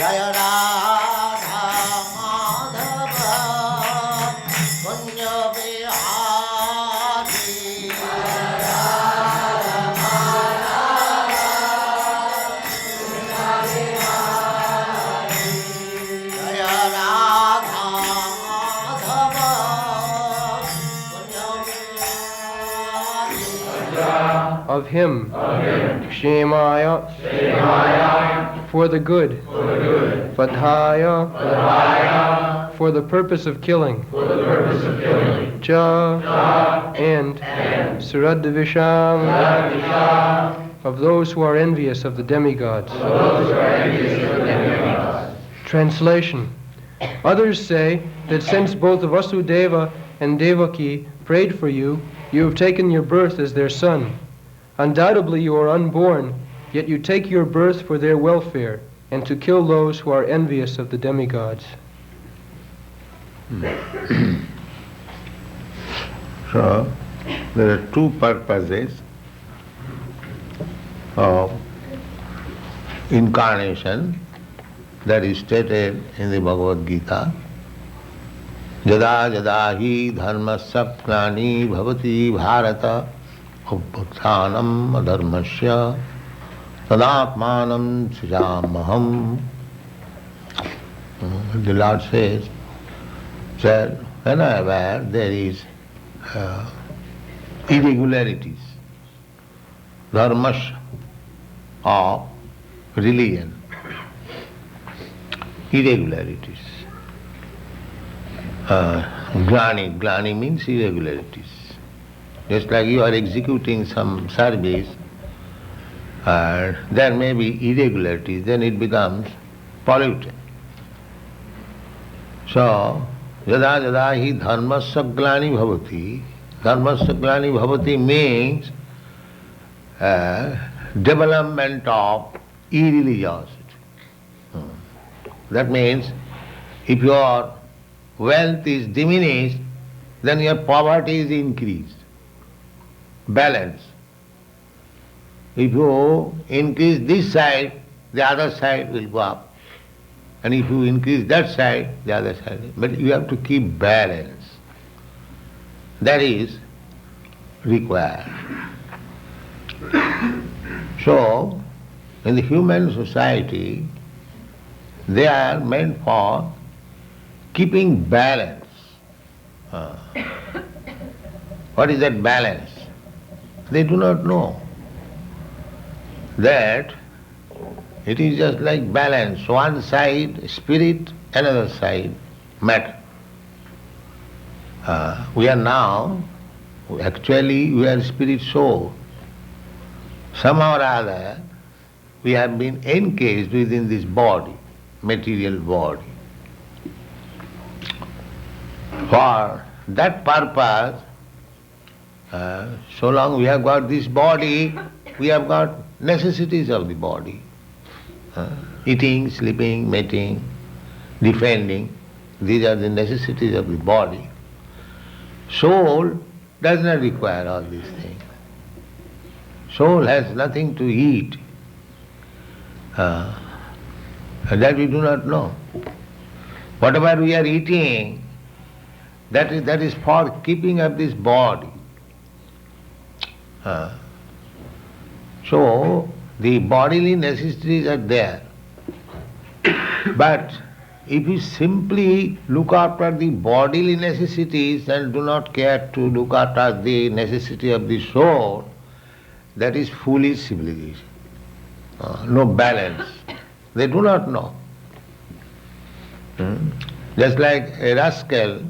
Jaya Radha Madhava Kunja Bihari Jaya Radha Madhava Kunja Bihari of him, Kshemaya, for the good, Vadhaya, for the purpose of killing, Cha, and Suradvisham, of those who are envious of the demigods. Translation. Others say that since both Vasudeva and Devaki prayed for you, you have taken your birth as their son. Undoubtedly you are unborn, yet you take your birth for their welfare and to kill those who are envious of the demigods. So, there are two purposes of incarnation that is stated in the Bhagavad Gita. Jada jada hi dharmasya klani bhavati bharata upputhanam adharmasya tadatmanam sujamaham. The Lord says that whenever there is irregularities, dharmasya of religion, irregularities. Glani means irregularities. Just like you are executing some service, there may be irregularities, then it becomes polluted. So, yada yada hi dharmasya glani bhavati. Dharmasya glani bhavati means development of irreligiosity. That means if your wealth is diminished, then your poverty is increased. Balance. If you increase this side, the other side will go up. And if you increase that side, the other side. But you have to keep balance. That is required. So, in the human society, they are meant for keeping balance. What is that balance? They do not know. That it is just like balance. One side spirit, another side matter. We are now, actually we are spirit soul. Somehow or other, we have been encased within this body, material body. For that purpose, so long we have got this body, we have got necessities of the body. Eating, sleeping, mating, defending, these are the necessities of the body. Soul does not require all these things. Soul has nothing to eat. That we do not know. Whatever we are eating, that is for keeping up this body. So, the bodily necessities are there. But if you simply look after the bodily necessities and do not care to look after the necessity of the soul, that is foolish civilization. No balance. They do not know. Just like a rascal,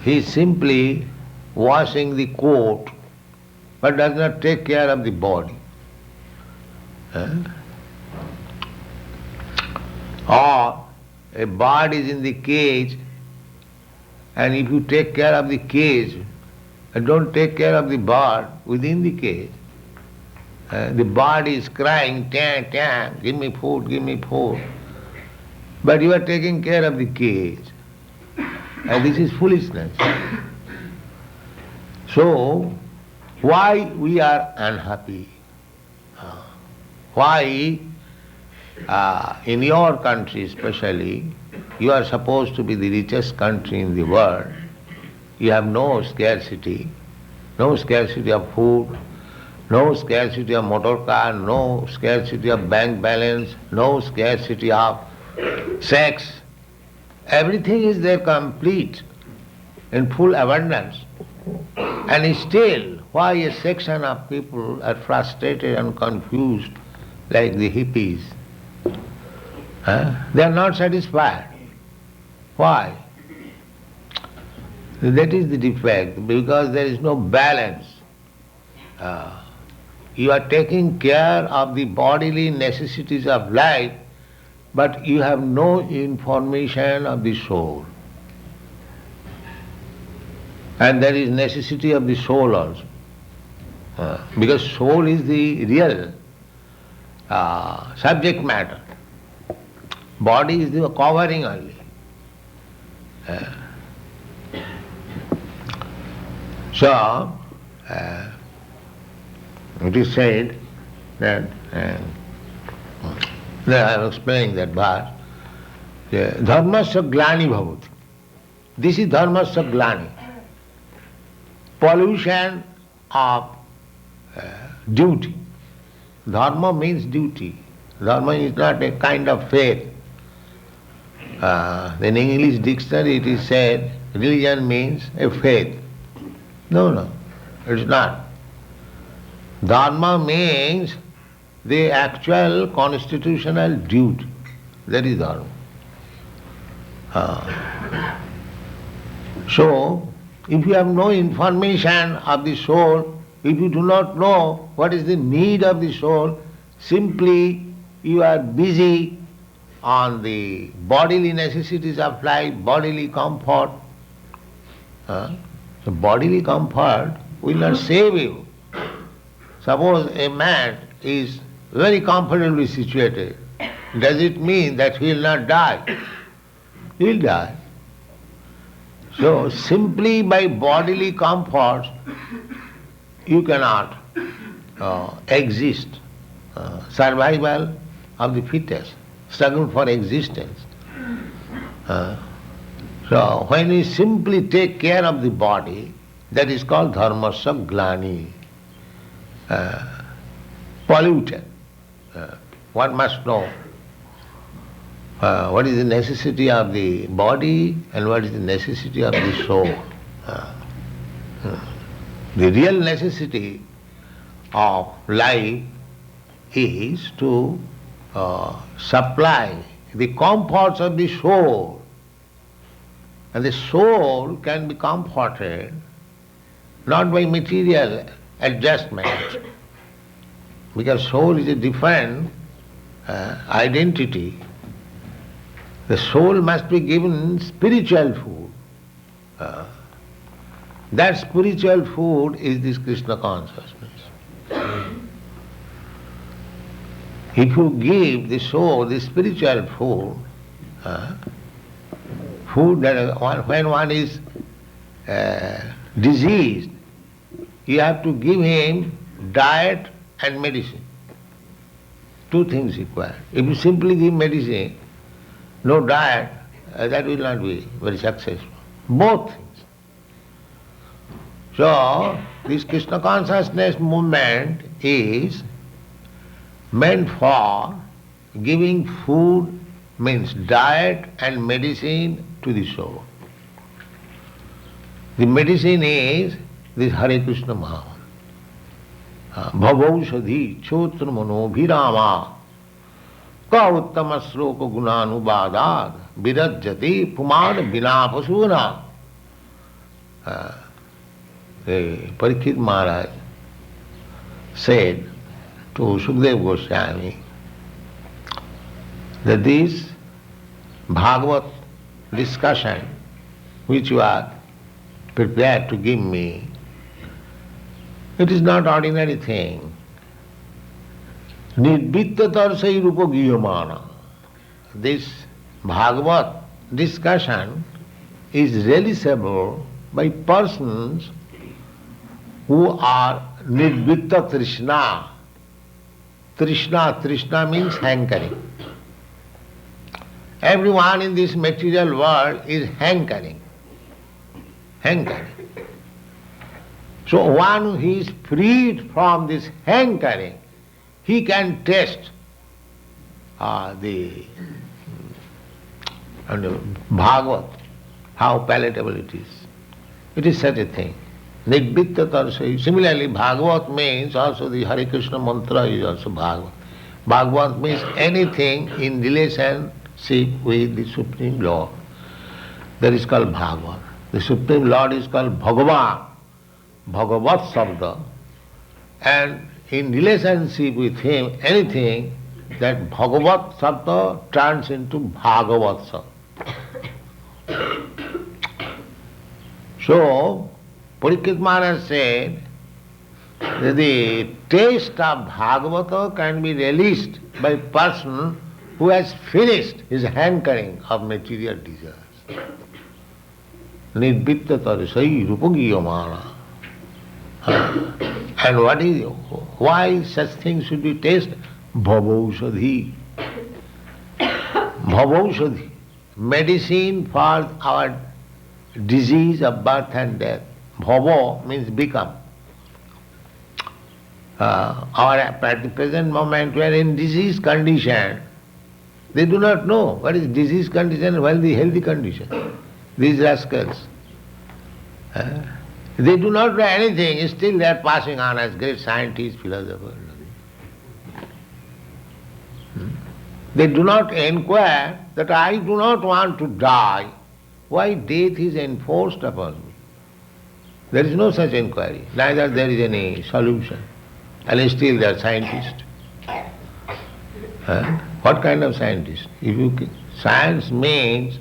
he is simply washing the coat but does not take care of the body. Or a bird is in the cage, and if you take care of the cage and don't take care of the bird within the cage, the bird is crying, tang, tang, give me food, give me food. But you are taking care of the cage. And this is foolishness. So, why we are unhappy? Why in your country especially, you are supposed to be the richest country in the world. You have no scarcity of food, no scarcity of motor car, no scarcity of bank balance, no scarcity of sex. Everything is there complete, in full abundance. And still, why a section of people are frustrated and confused like the hippies? They are not satisfied. Why? That is the defect, because there is no balance. You are taking care of the bodily necessities of life, but you have no information of the soul. And there is necessity of the soul also. Because soul is the real subject matter. Body is the covering only. So, it is said that, I am explaining that verse, dharmasya glani bhavati. This is dharmasya glani. Pollution of duty. Dharma means duty. Dharma is not a kind of faith. In English dictionary it is said religion means a faith. No, it is not. Dharma means the actual constitutional duty. That is dharma. So, if you have no information of the soul, if you do not know what is the need of the soul, simply you are busy on the bodily necessities of life, bodily comfort. So bodily comfort will not save you. Suppose a man is very comfortably situated, does it mean that he will not die? He will die. So simply by bodily comforts you cannot exist. Survival of the fittest, struggle for existence. So when we simply take care of the body, that is called dharmasya glani, polluted. One must know what is the necessity of the body and what is the necessity of the soul. The real necessity of life is to supply the comforts of the soul. And the soul can be comforted not by material adjustment, because soul is a different identity. The soul must be given spiritual food. That spiritual food is this Krishna consciousness. If you give the soul the spiritual food, food that when one is diseased, you have to give him diet and medicine. Two things required. If you simply give medicine, no diet, that will not be very successful. Both things. So, this Krishna consciousness movement is meant for giving food, means diet and medicine to the soul. The medicine is this Hare Krishna Mahamantra. Bhavaushadhi chotra mano bhirama ka uttama sloka gunanubadad virajjati puman vinapasuna. Parikshit Maharaj said to Sukadeva Goswami that this Bhagavat discussion which you are prepared to give me, it is not ordinary thing. Nirvittatarsai rupa giyamana. This Bhagavat discussion is realizable by persons who are nirvitta trishna. Trishna means hankering. Everyone in this material world is hankering. Hankering. So one who is freed from this hankering, he can taste the Bhagavat, how palatable it is. It is such a thing. Nidvitta tarsai. Similarly, Bhagavat means also the Hare Krishna mantra is also Bhagavat. Bhagavat means anything in relationship with the Supreme Lord. That is called Bhagavat. The Supreme Lord is called Bhagavan, Bhagavat Sabda. And in relationship with him, anything, that Bhagavat Sabda turns into Bhagavat Sabda. So, Parikshit Maharaj said that the taste of Bhagavata can be relished by a person who has finished his hankering of material desires. Nidvitta tarisai rupagiyamana. And why such things should be tasted? Bhavaushadhi. Bhavaushadhi. Medicine for our disease of birth and death. Bhava means become. At the present moment we are in disease condition. They do not know what is disease condition and what is the healthy condition. These rascals. They do not know anything, still they are passing on as great scientists, philosophers. They do not inquire that I do not want to die. Why death is enforced upon me? There is no such inquiry, neither there is any solution. And still they are scientists. What kind of scientist? Science means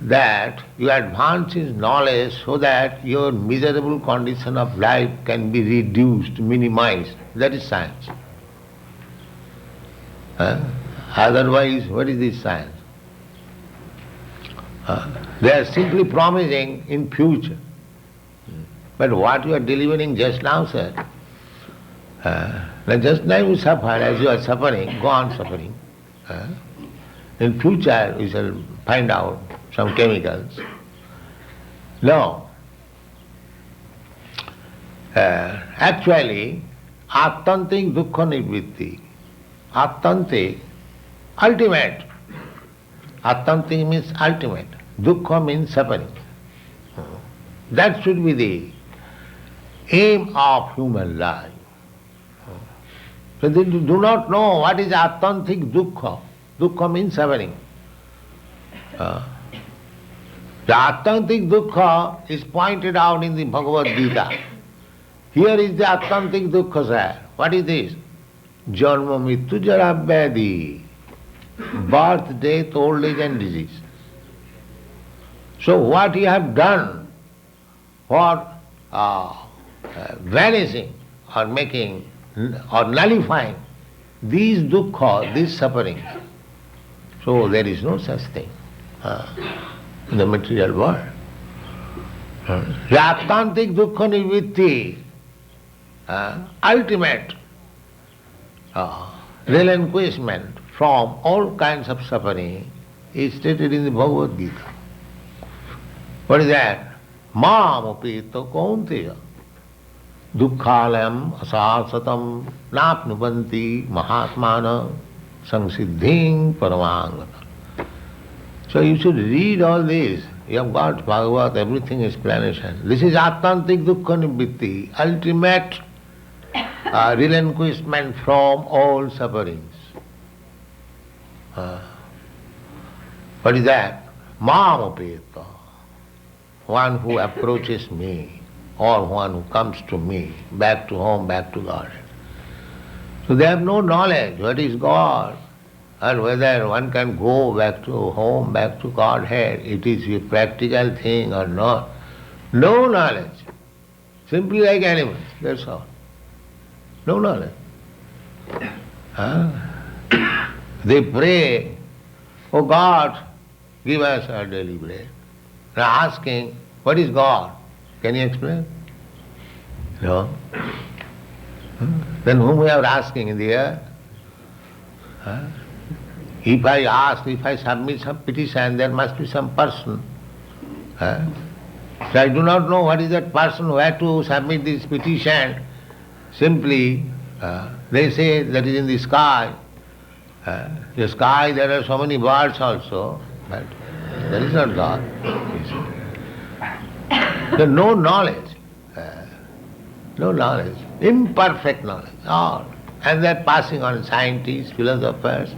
that you advance in knowledge so that your miserable condition of life can be reduced, minimized. That is science. Otherwise, what is this science? They are simply promising in future. But what you are delivering just now, sir, just now you suffer, as you are suffering, go on suffering. In future we shall find out some chemicals. No. Actually, attantik dukkha nivritti. Attantik, ultimate. Attantik means ultimate. Dukkha means suffering. That should be the aim of human life. So they do not know what is attantik dukkha. Dukkha means suffering. The attantik dukkha is pointed out in the Bhagavad Gita. Here is the attantik dukkha, sir. What is this? Janma mittu jara vyadhi. Birth, death, old age and disease. So what you have done for vanishing or making or nullifying these dukkha, these sufferings. So there is no such thing in the material world. Attantik dukkha nivritti, ultimate relinquishment from all kinds of suffering is stated in the Bhagavad Gita. What is that? Mam upeta kaunteya dukkhalayam asasatam napnubanti mahatmana samsiddhing paramangata. So you should read all this. You have got Bhagavad, everything explanation. This is attantik dukkha nivritti, ultimate relinquishment from all sufferings. What is that? Mamapeta, one who approaches me or one who comes to me, back to home, back to God. So they have no knowledge what is God and whether one can go back to home, back to Godhead. It is a practical thing or not. No knowledge. Simply like animals, that's all. No knowledge. They pray, oh God, give us our daily bread. They are asking, what is God? Can you explain? No. Then whom we are asking in the air? If I ask, if I submit some petition, there must be some person. So I do not know what is that person, where to submit this petition. Simply, they say that is in the sky. The sky, there are so many birds also, but there is not God. There is no knowledge. No knowledge. Imperfect knowledge. All. And they are passing on scientists, philosophers,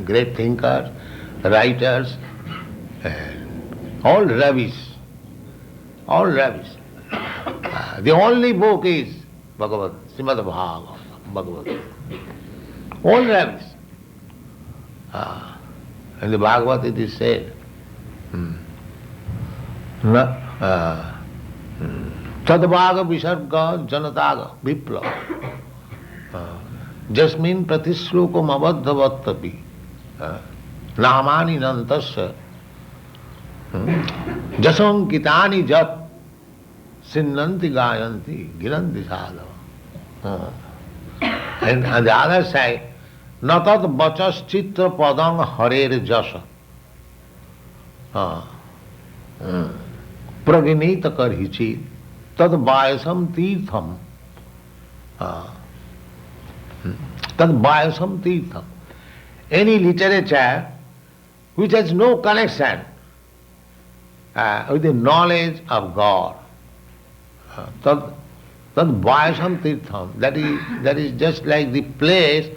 great thinkers, writers, all rubbish. All rubbish. The only book is Bhagavad, Srimad Bhagavad. All rubbish. In the Bhagavad it is said, Tadvaga Visarga Janataga Vipla Jasmin Pratishlokam Abadhavatapi Namani Nantasya Jasankitani Jat Sinnanti Gayanti Giranti Sadhava. And on the other side, Natat Bachas Chitra Padang Harer Jasa Praginita Karhichi Tad Bayasam Tirtham Tad Bayasam Tirtham. Any literature which has no connection with the knowledge of God, Tad Bayasam Tirtham, that is just like the place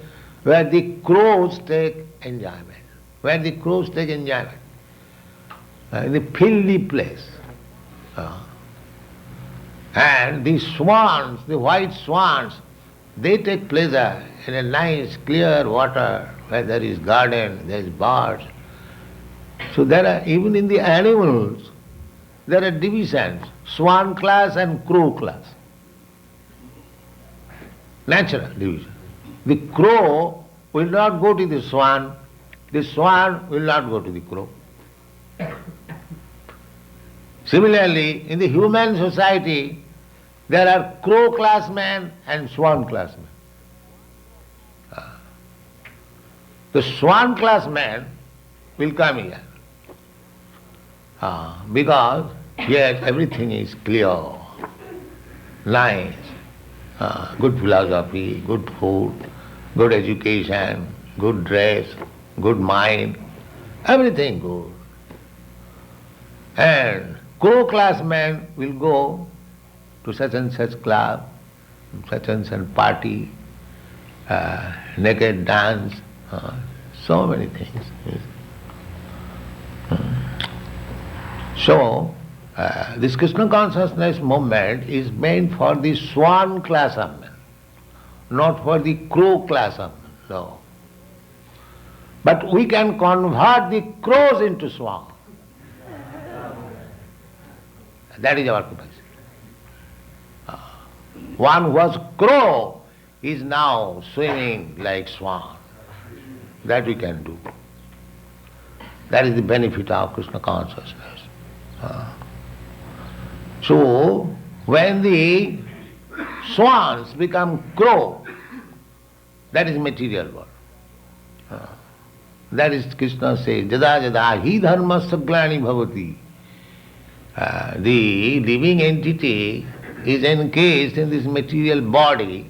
where the crows take enjoyment. Where the crows take enjoyment. The filthy place. And the swans, the white swans, they take pleasure in a nice clear water where there is garden, there is birds. So there are, even in the animals, there are divisions, swan class and crow class. Natural division. The crow will not go to the swan will not go to the crow. Similarly, in the human society, there are crow class men and swan class men. The swan class man will come here because yes, everything is clear, nice, good philosophy, good food, good education, good dress, good mind, everything good. And crow class man will go to such and such club, such and such party, naked dance, so many things. So, this Krishna consciousness movement is meant for the swan class of men, not for the crow class of men, no. But we can convert the crows into swans. That is our capacity. One who was crow is now swimming like swan. That we can do. That is the benefit of Krishna consciousness. So, when the swans become crow, that is material world. That is Krishna says, Jada jada hi dharma saglani bhavati. The living entity is encased in this material body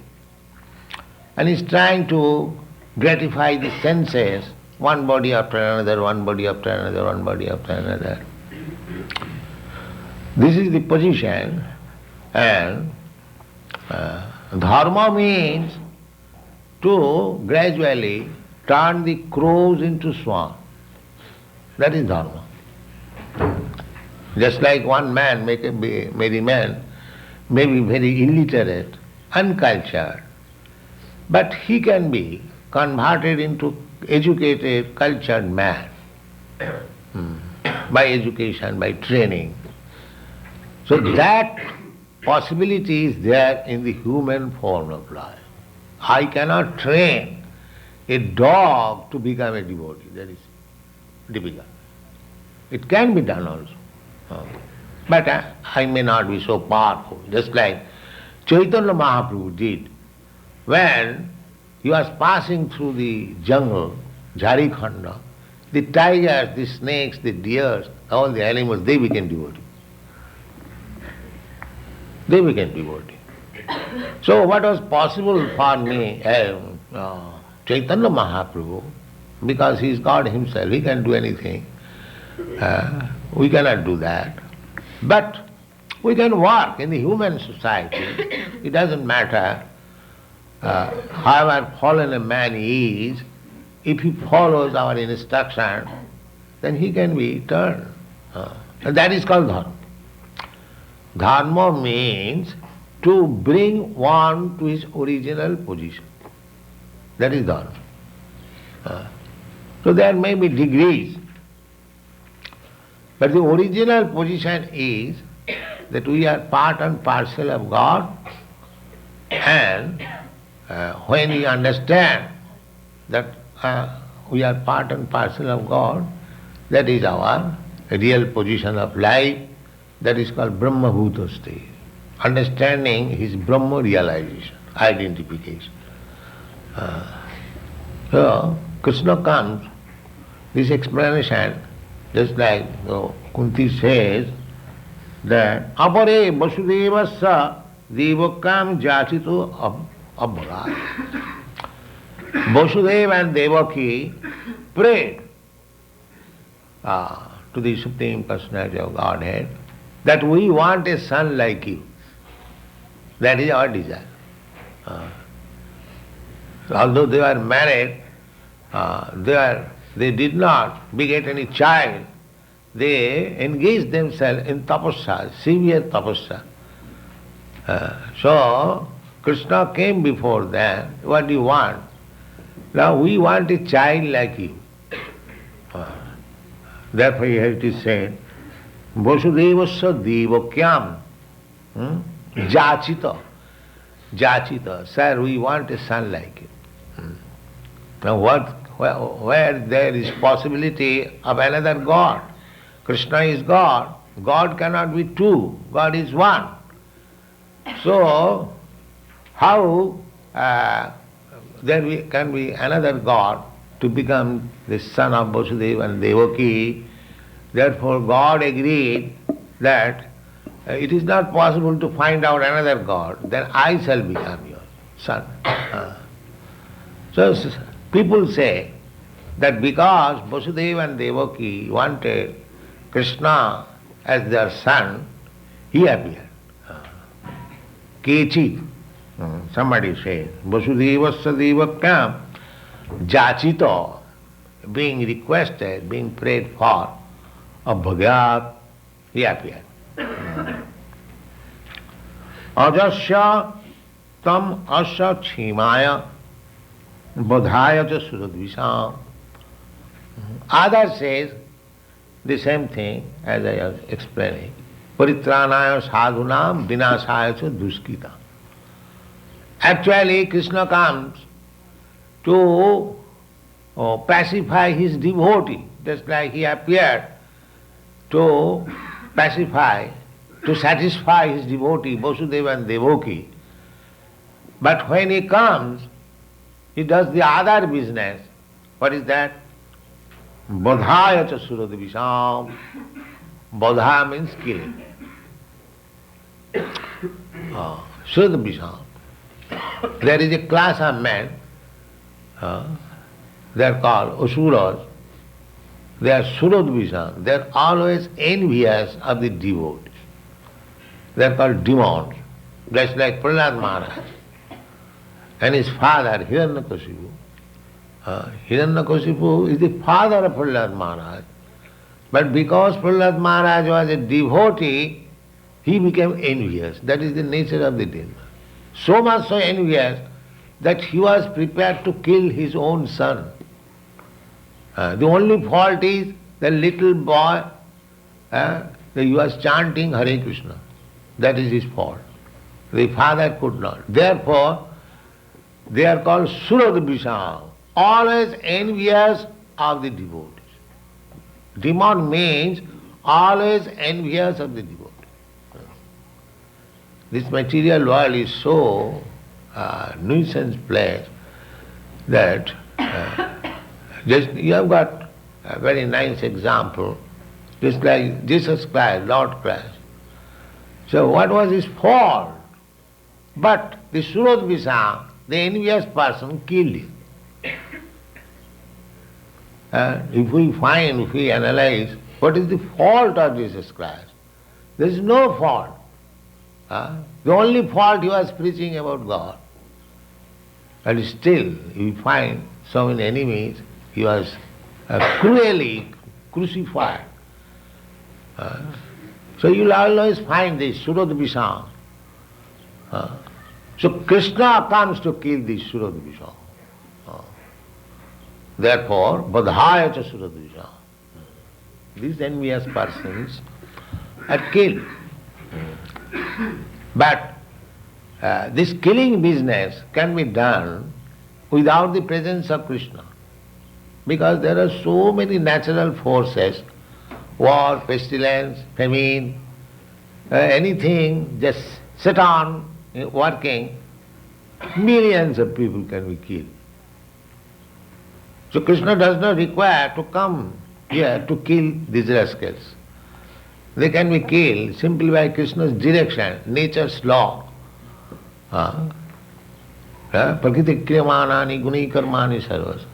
and is trying to gratify the senses, one body after another, one body after another, one body after another. This is the position, and dharma means to gradually turn the crows into swans. That is dharma. Just like one man, maybe man, may be very illiterate, uncultured, but he can be converted into educated, cultured man by education, by training. So that possibility is there in the human form of life. I cannot train a dog to become a devotee. That is difficult. It can be done also. But I may not be so powerful, just like Chaitanya Mahaprabhu did when he was passing through the jungle, Jharikhanda, the tigers, the snakes, the deers, all the animals, they became devotees. They became devotees. So what was possible for me, Chaitanya Mahaprabhu, because he is God himself, he can do anything. We cannot do that. But we can work in the human society. It doesn't matter however fallen a man is, if he follows our instruction, then he can be turned. And that is called dharma. Dharma means to bring one to his original position. That is dharma. So there may be degrees, but the original position is that we are part and parcel of God, and when we understand that we are part and parcel of God, that is our real position of life, that is called Brahma Bhuta state. Understanding his Brahma realization, identification. So Krishna comes, this explanation, just like Kunti says, that apare vasudevasya devakam jachito abhagat. Vasudeva and Devaki prayed to the Supreme Personality of Godhead that we want a son like you. That is our desire. Although they were married, they did not beget any child. They engaged themselves in tapasya, severe tapasya. So Krishna came before them. What do you want? Now we want a child like you. Therefore it is said, Vasudevasya devakyam jachita. Jachita. Sir, we want a son like you. Now where there is possibility of another God? Krishna is God. God cannot be two. God is one. So how there can be another God to become the son of Vasudeva and Devaki? Therefore God agreed that it is not possible to find out another God, then I shall become your son. So people say that because Vasudeva and Devaki wanted Krishna as their son, he appeared. Kechit, somebody says, Vasudevasya devakam jachito, being requested, being prayed for, abhagat, he appeared. Ajasya tam asya chhimaya bodhaya cha suradvisham. Others says the same thing as I was explaining. Paritranaya sadhunam vinasaya cha duskita. Actually Krishna comes to pacify his devotee, just like he appeared to pacify, to satisfy his devotee, Vasudeva and Devaki. But when he comes, he does the other business. What is that? Bodhaya cha suradvisham. Bodha means killing. Suradvisham. There is a class of men, they are called asuras. They are suradvisham. They are always envious of the devotees. They are called demons. Just like Prahlad Maharaj and his father Hiranyakashipu. Hiranyakashipu is the father of Prahlad Maharaj. But because Prahlad Maharaj was a devotee, he became envious. That is the nature of the demon. So much so envious that he was prepared to kill his own son. The only fault is the little boy, he was chanting Hare Krishna. That is his fault. The father could not. Therefore, they are called Suradvisham, always envious of the devotees. Demon means always envious of the devotee. This material world is so nuisance place that just you have got a very nice example, just like Jesus Christ, Lord Christ. So what was his fault? But the Surodvisa, the envious person, killed him. If we analyze what is the fault of Jesus Christ, there is no fault. The only fault he was preaching about God. And still you find so many enemies, he was cruelly crucified. So you will always find this Surodvisa. So Krishna comes to kill this Surodvisa. Therefore, Badhaya cha Surodvisa. These envious persons are killed. But this killing business can be done without the presence of Krishna. Because there are so many natural forces, war, pestilence, famine, anything, just sit on working, millions of people can be killed. So Krishna does not require to come here to kill these rascals. They can be killed simply by Krishna's direction, nature's law. Prakriti kriyamanani guni karmani sarvas.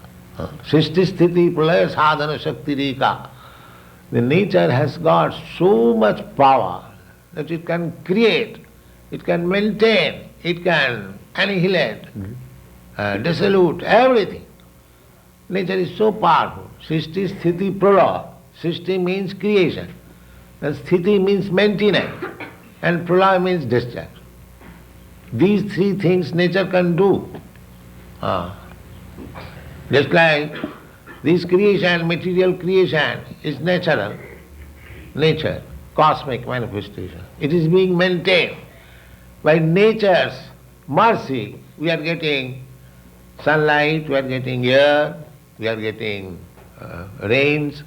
Srishti sthiti pralaya sadhana shakti rika. The nature has got so much power that it can create, it can maintain, it can annihilate, dissolute everything. Nature is so powerful. Srishti sthiti pralaya. Srishti means creation. And sthiti means maintenance. And pralaya means discharge. These three things nature can do. Just like this creation, material creation is natural, nature, cosmic manifestation. It is being maintained. By nature's mercy, we are getting sunlight, we are getting air, we are getting rains,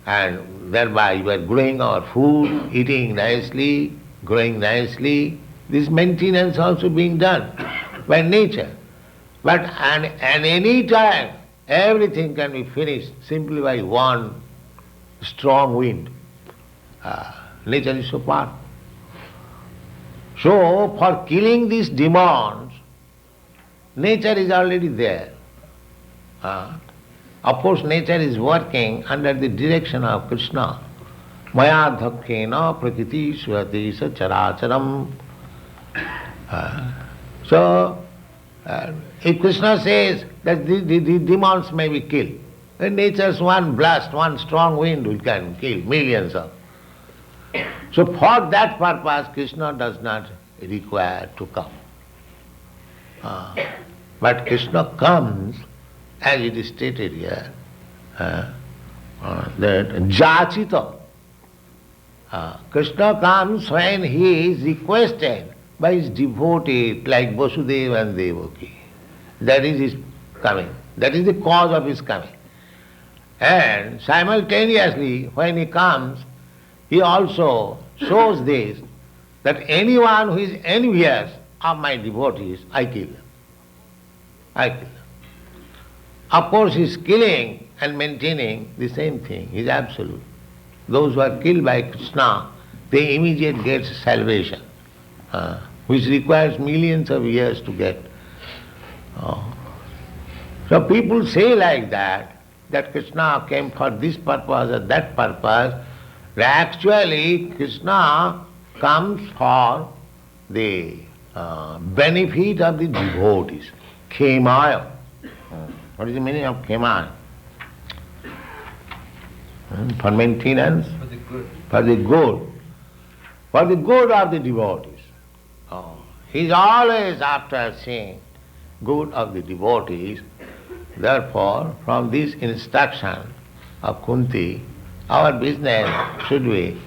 and thereby we are growing our food, eating nicely, growing nicely. This maintenance also being done by nature. But at any time, everything can be finished simply by one strong wind. Nature is so powerful. So, for killing these demons, nature is already there. Of course, nature is working under the direction of Krishna. Maya dhakkena prakriti surati sa characharam. So, if Krishna says that the demons may be killed, then nature's one blast, one strong wind can kill millions of. So for that purpose, Krishna does not require to come. But Krishna comes, as it is stated here, that jachita. Krishna comes when he is requested by his devotees like Vasudeva and Devaki. That is his coming. That is the cause of his coming. And simultaneously, when he comes, he also shows this, that anyone who is envious of my devotees, I kill them. I kill them. Of course, he is killing and maintaining the same thing. He is absolute. Those who are killed by Krishna, they immediately get salvation, which requires millions of years to get. So people say like that Krishna came for this purpose or that purpose. Actually, Krishna comes for the benefit of the devotees. Khemaya. What is the meaning of khemaya? For maintenance? For the good. For the good. For the good of the devotees. He is always after seeing good of the devotees. Therefore, from this instruction of Kunti, our business should be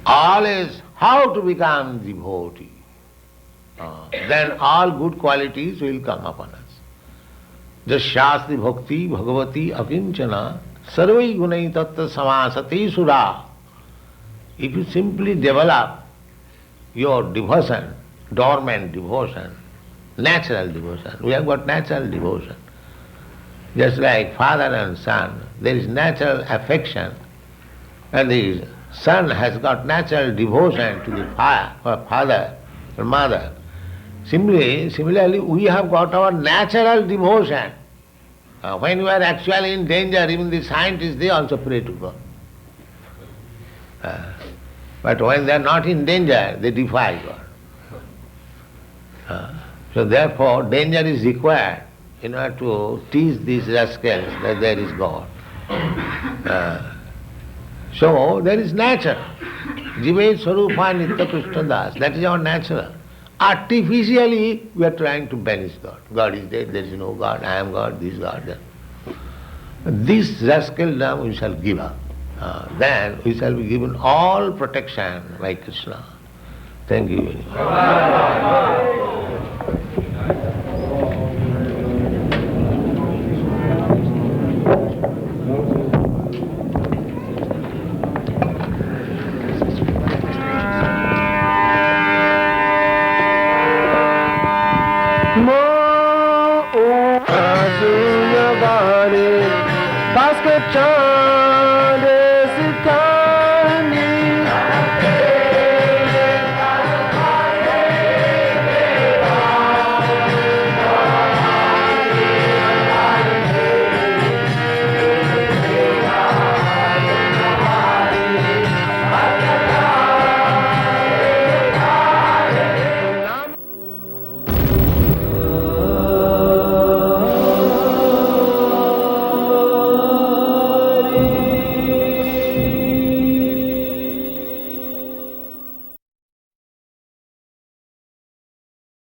always how to become devotee. Then all good qualities will come upon us. Jasyasti bhakti bhagavati akinchana sarvai gunai tattva samasati sura. If you simply develop your devotion, dormant devotion, natural devotion, we have got natural devotion. Just like father and son, there is natural affection, and the son has got natural devotion to the father or mother. Similarly, we have got our natural devotion. When we are actually in danger, even the scientists, they also pray to God. But when they are not in danger, they defy God. So therefore, danger is required in order to teach these rascals that there is God. So there is nature. Jive Swarupa Nitya Krishna Das. That is our natural. Artificially we are trying to banish God. God is there is no God, I am God, this God, that. This rascaldom we shall give up. Then we shall be given all protection by Krishna. Thank you very much. Basket